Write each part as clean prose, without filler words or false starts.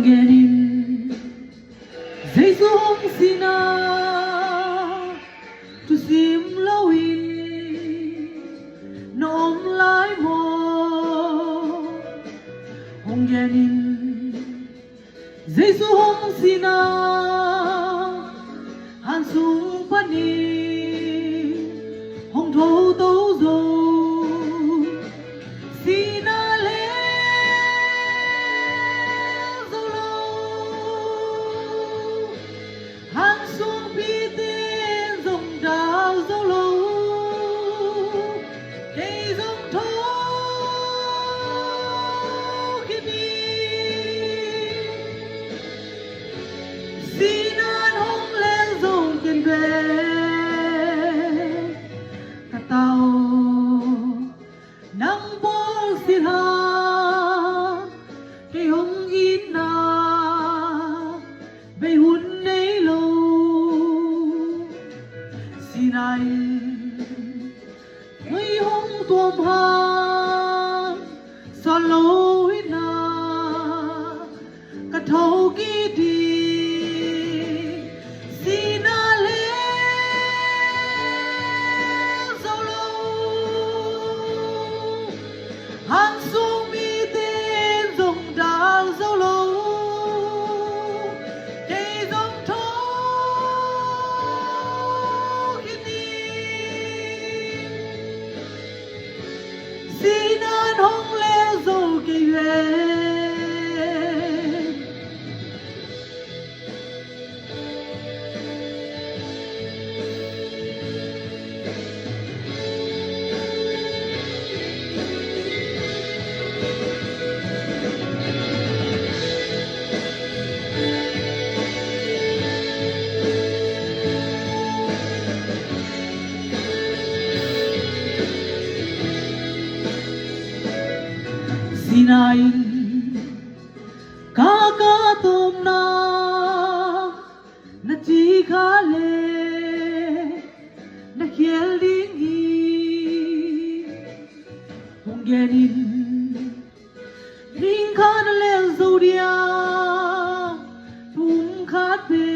Hongenin Jesu hong sina tu sim lawin nom lai mo Hongenin Jesu hong sina han sung pani hong thâu tâu zo sina le zo lo han sung pi tên dòng đào zo lo cây dòng thô khi đi sina hong lên dòng kiên về tao nắng bóng xin ha cái hông in na bay hun nấy lâu xin ai mấy hông tuom ha sao lâu ít na cả thâu kỳ đi xin han sung mi tên dòng đào dâu lâu cây dòng thô khi đi xin an hong leo dầu cây về xin anh ca tôm na chỉ khá lệ na khiel đi nghi hong genin ring khá na leo dâu dia tum khát về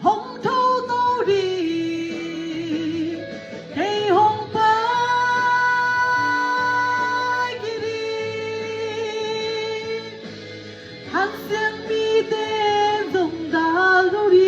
hong thâu tâu đi cây hong han xiang mi tên dòng đào dâu đi